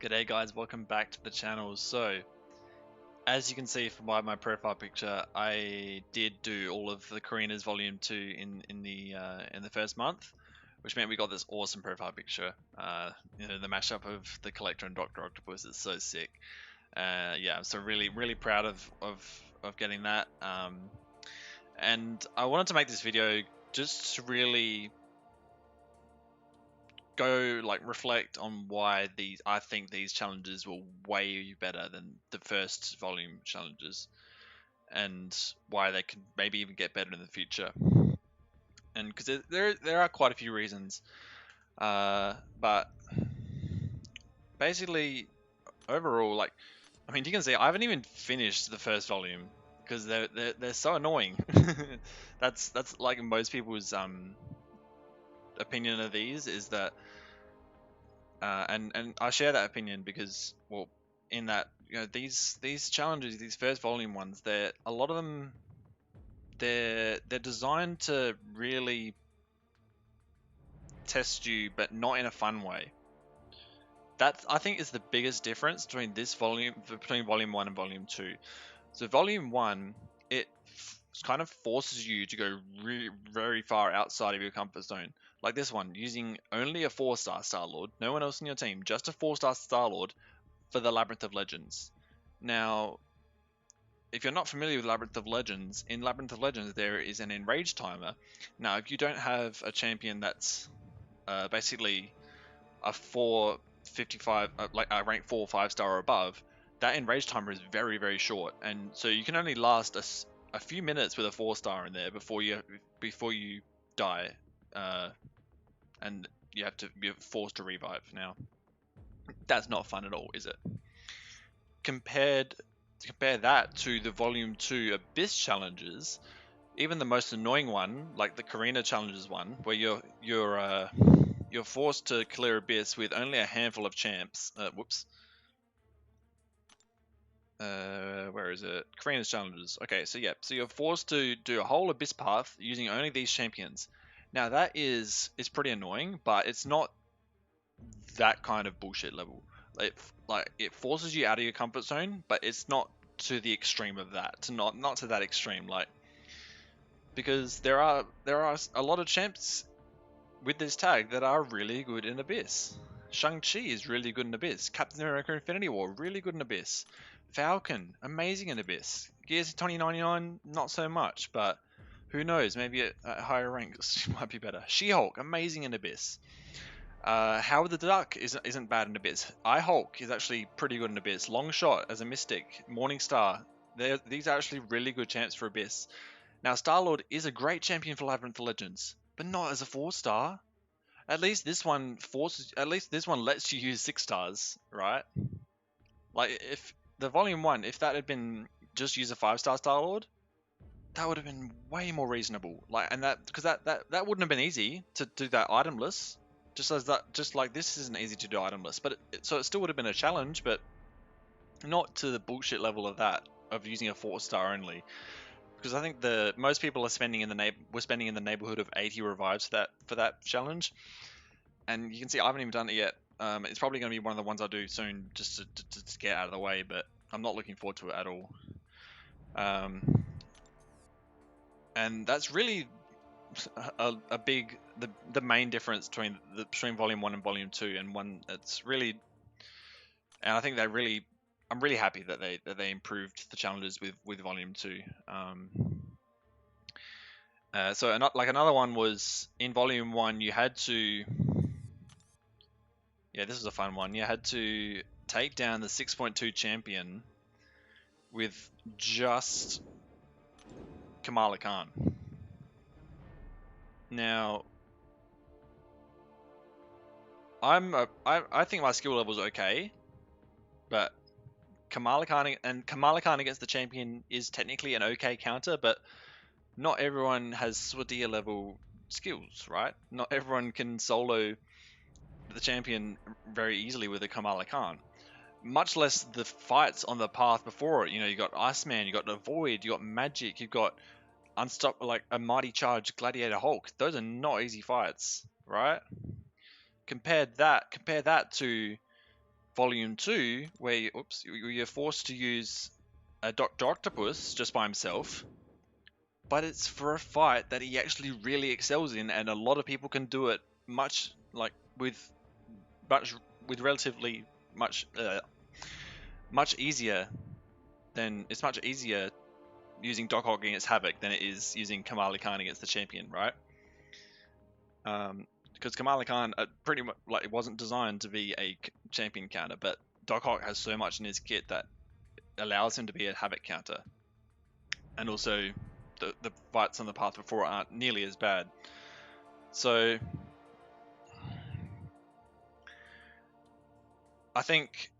G'day guys, welcome back to the channel. So, as you can see from my profile picture, I did do all of the Carina's Volume 2 in the first month, which meant we got this awesome profile picture. The mashup of the Collector and Doctor Octopus is so sick. Yeah, I'm so really proud of getting that. And I wanted to make this video just to really reflect on why I think these challenges were way better than the first volume challenges, and why they could maybe even get better in the future. And because there are quite a few reasons, but basically overall, I mean, you can see I haven't even finished the first volume because they're so annoying. That's like most people's opinion of these is that. And I share that opinion because, well, in that these challenges, these first volume ones, they're a lot of them, they're designed to really test you, but not in a fun way. That I think is the biggest difference between between volume 1 and volume 2. So volume 1, it kind of forces you to go very far outside of your comfort zone. Like this one, using only a 4-star Star-Lord, no one else in your team, just a 4-star Star-Lord for the Labyrinth of Legends. Now, if you're not familiar with Labyrinth of Legends, in Labyrinth of Legends there is an enrage timer. Now, if you don't have a champion that's basically a 455, like a rank 4 5-star or above, that enrage timer is very short, and so you can only last a few minutes with a 4-star in there before you die, and you're forced to revive. Now, that's not fun at all, is it? Compare that to the Volume 2 Abyss challenges, even the most annoying one, like the Carina challenges one, where you're forced to clear Abyss with only a handful of champs. Where is it? Carina's challenges. Okay, so you're forced to do a whole Abyss path using only these champions. Now that is pretty annoying, but it's not that kind of bullshit level. It forces you out of your comfort zone, but it's not to the extreme of that. Not to that extreme, because there are a lot of champs with this tag that are really good in Abyss. Shang-Chi is really good in Abyss. Captain America Infinity War, really good in Abyss. Falcon, amazing in Abyss. Gears 2099, not so much, but who knows, maybe at higher ranks she might be better. She-Hulk, amazing in Abyss. Howard the Duck isn't bad in Abyss. I-Hulk is actually pretty good in Abyss. Longshot as a Mystic. Morningstar. These are actually really good champs for Abyss. Now, Star-Lord is a great champion for Labyrinth of Legends, but not as a 4-star. At least this one lets you use 6 stars, right? Like, if the Volume 1, if that had been just use a 5-star Star-Lord, that would have been way more reasonable. Because that wouldn't have been easy to do that itemless. Just like this isn't easy to do itemless, but so it still would have been a challenge, but not to the bullshit level of that, of using a 4-star only. Because I think most people are spending in the neighborhood of 80 revives for that challenge, and you can see I haven't even done it yet. It's probably going to be one of the ones I do soon, just to get out of the way, but I'm not looking forward to it at all. And that's really a big the main difference between Volume 1 and Volume 2, and one that's really, and I think I'm really happy that they improved the challenges with Volume 2. So another one was in Volume 1, you had to, this was a fun one. You had to take down the 6.2 champion with just Kamala Khan. Now, I think my skill level is okay, but Kamala Khan against the champion is technically an okay counter, but not everyone has Swadia level skills, right? Not everyone can solo the champion very easily with a Kamala Khan. Much less the fights on the path before it. You got Iceman, you got the Void, you got Magic, you've got like a Mighty Charge Gladiator Hulk. Those are not easy fights, right? Compare that to Volume 2, where you're forced to use a Dr. Octopus just by himself, but it's for a fight that he actually really excels in, and a lot of people can do it much like with relatively much easier than it's much easier using Doc Ock against Havoc than it is using Kamala Khan against the champion, right? Because Kamala Khan pretty much like it wasn't designed to be a champion counter, but Doc Ock has so much in his kit that allows him to be a Havoc counter, and also the fights on the path before aren't nearly as bad. So I think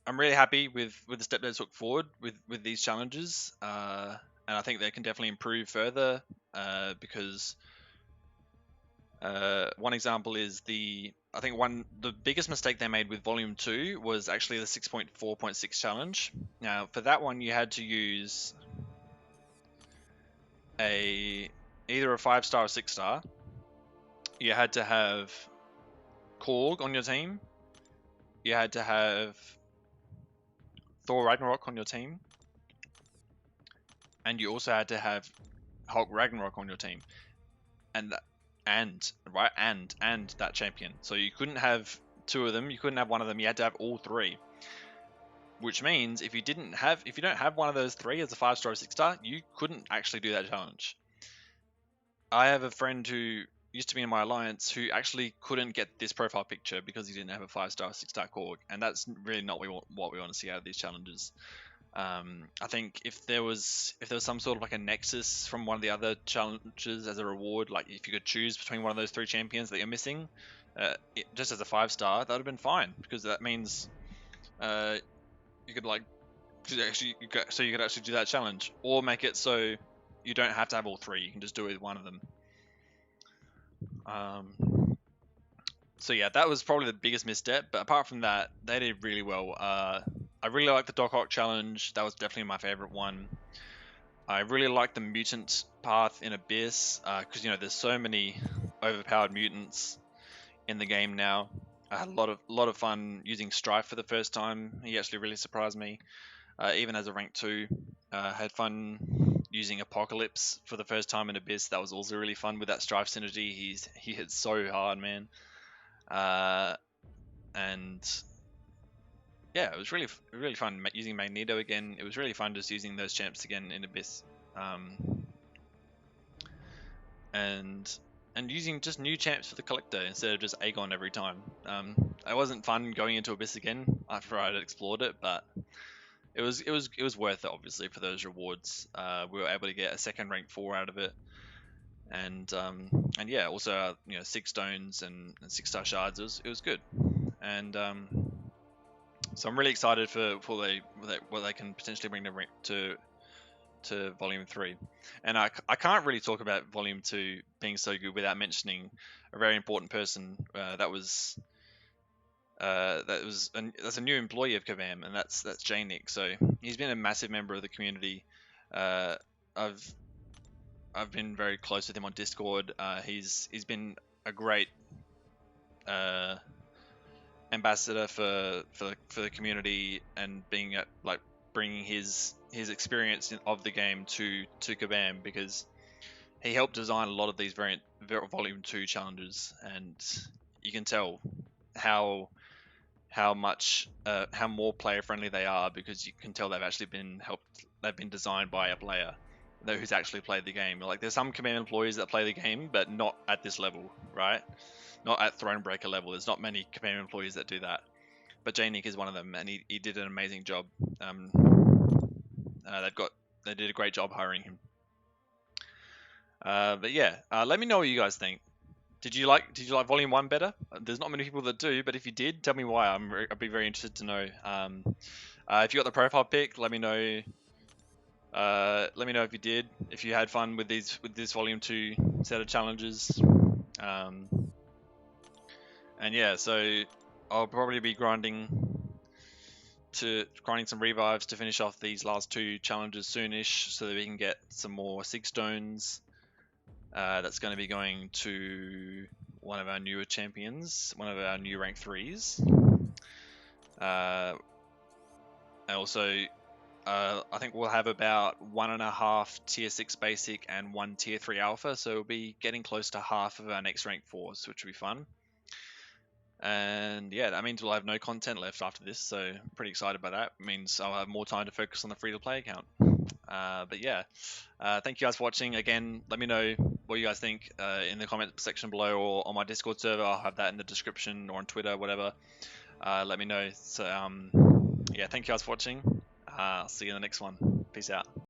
I'm really happy with the step they took forward with these challenges, and I think they can definitely improve further because one example is the biggest mistake they made with Volume 2 was actually the 6.4.6 challenge. Now for that one you had to use either a 5-star or 6-star. You had to have Korg on your team. You had to have Thor Ragnarok on your team. And you also had to have Hulk Ragnarok on your team. And that champion. So you couldn't have two of them, you couldn't have one of them, you had to have all three. Which means if you don't have one of those three as a 5-star or 6-star, you couldn't actually do that challenge. I have a friend who used to be in my alliance who actually couldn't get this profile picture because he didn't have a 5-star or 6-star Korg, and that's really not what we want to see out of these challenges. I think if there was some sort of like a nexus from one of the other challenges as a reward, like if you could choose between one of those three champions that you're missing, just as a 5-star, that would have been fine, because that means you could you could actually do that challenge, or make it so you don't have to have all three, you can just do it with one of them. So yeah, that was probably the biggest misstep, but apart from that, they did really well. I really like the Doc Ock challenge. That was definitely my favorite one. I really like the mutant path in Abyss, because there's so many overpowered mutants in the game now. I had a lot of fun using Strife for the first time. He actually really surprised me. Even as a rank 2, had fun using Apocalypse for the first time in Abyss. That was also really fun with that Strife synergy. He hits so hard, man. And yeah, it was really fun using Magneto again. It was really fun just using those champs again in Abyss, and using just new champs for the collector instead of just Aegon every time. It wasn't fun going into Abyss again after I had explored it, but it was worth it, obviously, for those rewards. We were able to get a second rank 4 out of it, and yeah, also 6 stones and 6-star shards. It was good, and so I'm really excited for what they can potentially bring to Volume 3. And I can't really talk about Volume 2 being so good without mentioning a very important person that's a new employee of Kabam, and that's J-Nick. So he's been a massive member of the community. I've been very close with him on Discord. He's been a great ambassador for the community, and being bringing his experience of the game to Kabam, because he helped design a lot of these Volume 2 challenges, and you can tell how more player friendly they are, because you can tell they've been designed by a player who's actually played the game. Like, there's some Kabam employees that play the game, but not at this level, right? Not at Thronebreaker level. There's not many Kabam employees that do that, but J-Nick is one of them, and he did an amazing job. They did a great job hiring him. But yeah, let me know what you guys think. Did you like Volume 1 better? There's not many people that do, but if you did, tell me why. I'd be very interested to know. If you got the profile pick, let me know. Let me know if you did. If you had fun with this Volume 2 set of challenges. And yeah, so I'll probably be grinding some revives to finish off these last 2 challenges soonish, so that we can get some more 6 stones. That's going to be going to one of our newer champions, one of our new rank 3s. And also, I think we'll have about 1.5 tier 6 basic and 1 tier 3 alpha, so we'll be getting close to half of our next rank 4s, which will be fun. And yeah, that means we'll have no content left after this, so I'm pretty excited by that. It means I'll have more time to focus on the free-to-play account. But yeah, thank you guys for watching. Again, let me know what you guys think in the comment section below or on my Discord server. I'll have that in the description or on Twitter, whatever. Let me know. So yeah, thank you guys for watching. I'll see you in the next one. Peace out.